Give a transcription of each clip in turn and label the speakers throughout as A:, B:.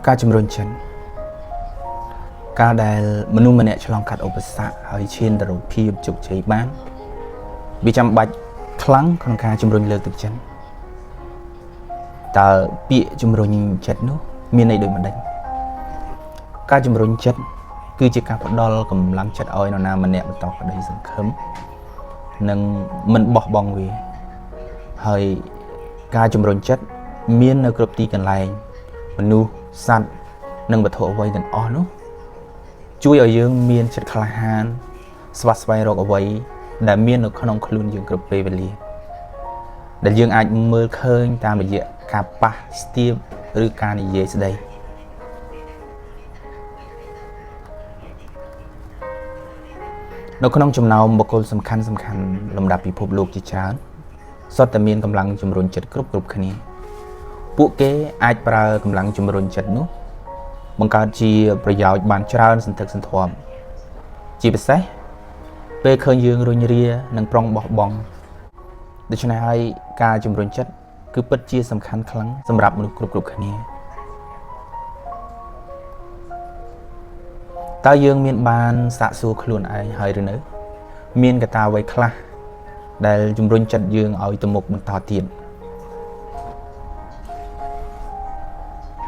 A: ការជំរុញចិត្តការដែលមនុស្សម្នាក់ឆ្លងកាត់ឧបសគ្គហើយឈានទៅរកភាពជោគជ័យបានវាចាំបាច់ខ្លាំងក្នុងការជំរុញលើកទឹកចិត្តតើពាក្យជំរុញចិត្តនោះមានន័យដូចម្ដេចការជំរុញចិត្តគឺជាការផ្ដល់កម្លាំងចិត្តឲ្យនរណាម្នាក់បន្តក្តីសង្ឃឹមនិងមិនបោះបង់វាហើយការជំរុញចិត្តមាននៅគ្រប់ទីកន្លែងមនុស្សសត្វនិងវត្ថុអ្វីទាំងអស់នោះជួយឲ្យយើងមានចិត្តក្លាហានស្វែងរកអ្វីដែលមាននៅក្នុងខ្លួនយើងគ្រប់ពេលវេលាដែលយើងអាចមើលឃើញតាមរយៈការប៉ះស្ទាបឬការនិយាយស្ដីនៅក្នុងចំណោមបុគ្គលសំខាន់លំដាប់ពិភពលោកជាច្រើនសុទ្ធតែមានកម្លាំងជំរុញចិត្តគ្រប់គ្នាពួកគេអាចប្រើកម្លាំងជំរុញចិត្តនោះបង្កើតជាប្រយោជន៍បានច្រើនសន្ធឹកសន្ធាប់ជាពិសេសពេលឃើញយើងរុញរានិងប្រុងបោះបង់ដូច្នេះហើយការជំរុញចិត្តគឺពិតជាសំខាន់ខ្លាំងសម្រាប់មនុស្សគ្រប់គ្នាតើយើងមានបានសាកសួរខ្លួនឯងហើយឬនៅមានកត្តាអ្វីខ្លះដែលជំរុញចិត្តយើងឲ្យទៅមុខបន្តទៀត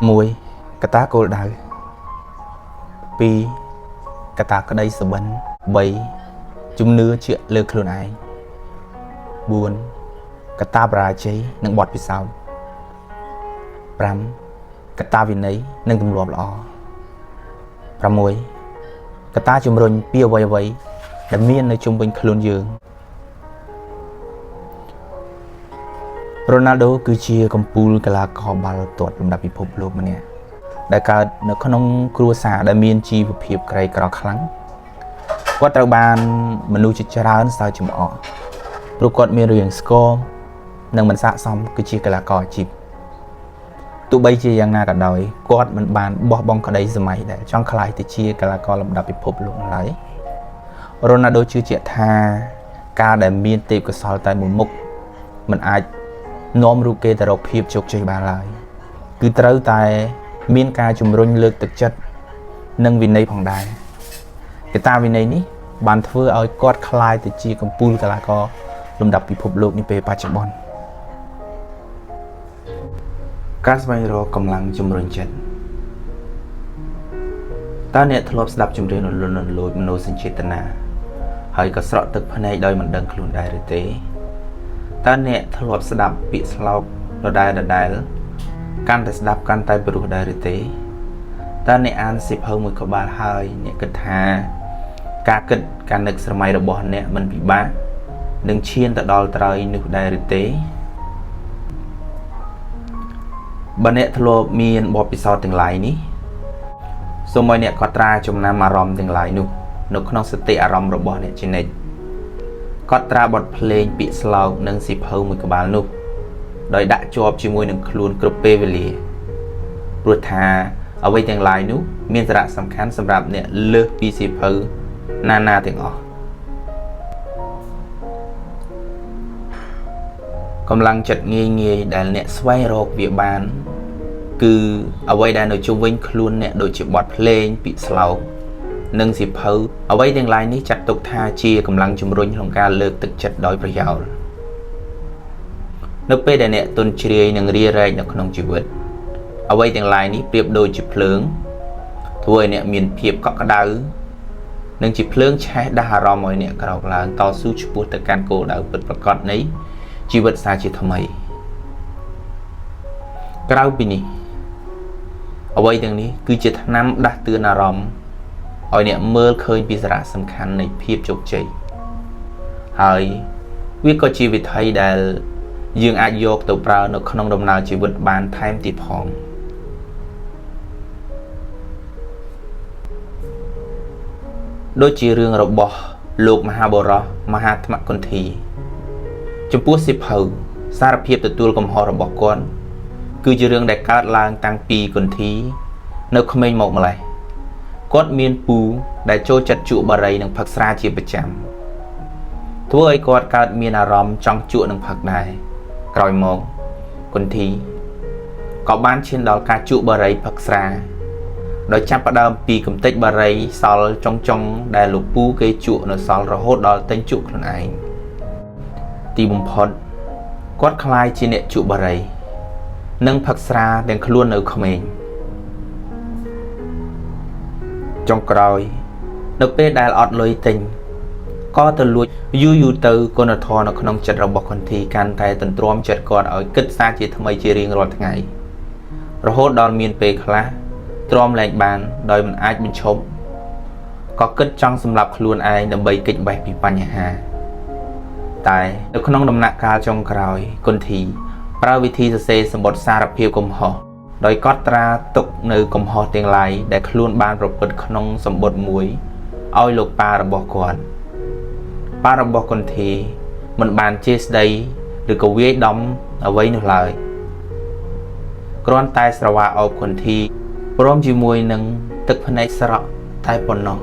A: 1កត្តាគោលដៅ2កត្តាក្តីសុបិន3ជំនឿជាក់លើខ្លួនឯង4កត្តាបរាជ័យនិងបទពិសោធន៍5កត្តាវិន័យនិងទម្លាប់ល្អ6កត្តាជំរុញពីអ្វីដែលមាននៅជុំវិញខ្លួនយើងរ៉ូណាល់ដូគឺជាកំពូលកីឡាករបាល់ទាត់លំដាប់ពិភពលោកម្នាក់ដែលកើតនៅក្នុងគ្រួសារដែលមានជីវភាពក្រីក្រខ្លាំងគាត់ត្រូវបានមនុស្សជាច្រើនសើចចំអកព្រោះគាត់មានរាងស្គមនិងមិនស័ក្តិសមគឺជាកីឡាករអាជីពទោះបីជាយ៉ាងណាក៏ដោយគាត់មិនបានបោះបង់ក្តីសម័យដែលចង់ក្លាយទៅជាកីឡាករលំដាប់ពិភពលោកឡើយរ៉ូណាល់ដូជឿជាក់ថាការដែលមានទេពកោសល្យតែមួយមុខមិនអាចនាំរូបគេទៅរកភាពជោគជ័យបានឡើយគឺត្រូវតែមានការជំរុញលើកទឹកចិត្តនិងវិន័យផងដែរកត្តាវិន័យនេះបានធ្វើឲ្យគាត់ក្លាយទៅជាកំពូលកីឡាករលំដាប់ពិភពលោកនាពេលបច្ចុប្បន្នការស្វែងរកកម្លាំងជំរុញចិត្តតើអ្នកធ្លាប់ស្ដាប់ចម្រៀងរលូនលូចមនោសញ្ចេតនាហើយក៏ស្រក់ទឹកភ្នែកដោយមិនដឹងខ្លួនដែរឬទេតើអ្នកធ្លាប់ស្ដាប់ពាក្យស្លោកដដែលកាន់តែស្ដាប់កាន់តែព្រោះដែរឬទេតើអ្នកអានសៀវភៅមួយក្បាលហើយអ្នកគិតថាការគិតការនឹកស្រមៃរបស់អ្នកមិនពិបាកនឹងឈានទៅដល់ត្រើយនោះដែរឬទេបើអ្នកធ្លាប់មានបទពិសោធន៍ទាំងឡាយនេះសូមឲ្យអ្នកកត់ត្រាចំណាំអារម្មណ៍ទាំងឡាយនោះនៅក្នុងសតិអារម្មណ៍របស់អ្នកជានិច្ចកត់ត្រាបទភ្លេងពាក្យស្លោកនិងសៀវភៅមួយក្បាលនោះដោយដាក់ជាប់ជាមួយនឹងខ្លួនគ្រប់ពេលវេលាព្រោះថាអ្វីទាំងឡាយនោះមានសារៈសំខាន់សម្រាប់អ្នកលើសពីសៀវភៅណាទាំងអស់កម្លាំងចិត្តងាយដែលអ្នកស្វែងរកវាបានគឺអ្វីដែលនៅជុំវិញខ្លួនអ្នកដូចជាបទភ្លេងពាក្យស្លោកនិងសៀវភៅអ្វីទាំងឡាយនេះចាត់ទុកថាជាកម្លាំងជំរុញក្នុងការលើកទឹកចិត្តដោយប្រយោលនៅពេលដែលអ្នកទន់ជ្រាយនិងរារែកនៅក្នុងជីវិតអ្វីទាំងឡាយនេះប្រៀបដូចជាភ្លើងធ្វើឲ្យអ្នកមានភាពកក់ក្ដៅនិងជាភ្លើងឆេះដាស់អារម្មណ៍ឲ្យអ្នកក្រោកឡើងតស៊ូឆ្ពោះទៅកាន់គោលដៅពិតប្រាកដនៃជីវិតសាជាថ្មីក្រៅពីនេះអ្វីទាំងនេះគឺជាថ្នាំដាស់តឿនអារម្មណ៍ឲ្យអ្នកមើលឃើញពីសារៈសំខាន់នៃភាពជោគជ័យហើយវាក៏ជាវិធីដែលយើងអាចយកទៅប្រើនៅក្នុងដំណើរជីវិតបានថែមទៀតផងដូចជារឿងរបស់លោកមហាបុរសមហាត្មគន្ធីចំពោះសៀវភៅសារភាពទទួលកំហុសរបស់គាត់គឺជារឿងដែលកើតឡើងតាំងពីគន្ធីនៅក្មេងមកម្លេះគាត់មានពូដែលចូលចិត្តជក់បារីនិងផឹកស្រាជាប្រចាំធ្វើឲ្យគាត់កើតមានអារម្មណ៍ចង់ជក់និងផឹកដែរក្រោយមកគន្ធី có ban trên đó ca trụ bà rây phật xa đó chắc bắt đầu vì cầm tích bà rây sau trong đài lục bú cây trụ nó sau rồi hốt đó tên trụ lần ấy thì bùng phật quát khai trên nệ trụ bà rây nâng phật xa đang luôn ở không mình trong cõi được bê đài ọt lôi tình có từ lùi yu từ con ở thò nó không chật ra bọc con thì can tay tận tróm chật còn ở kết xa chỉ thầm chỉ riêng rồi ngày rồi hốt đòn miền bề khá tróm lạnh bàn đòi mình ai bên chốt có kết trong xâm lập luôn ai đầm bầy kịch bạch bị bàn nhà hà tại được không đầm nặng cao trong cõi con thì pra vi thi sẽ sầm bột xa rập hiệu cùng họ đòi cót ra tục nơi cùng họ tiền lại để luôn ban rồi bật không sầm bột muối oi lục ba rồi bỏ quần ba rồi bỏ quần thì mình bàn chia đây được cầu viết đóng ở vây nữa lại con tay sờ vào quần thì prom chỉ muối nâng tức phần này sờ tai bồn nó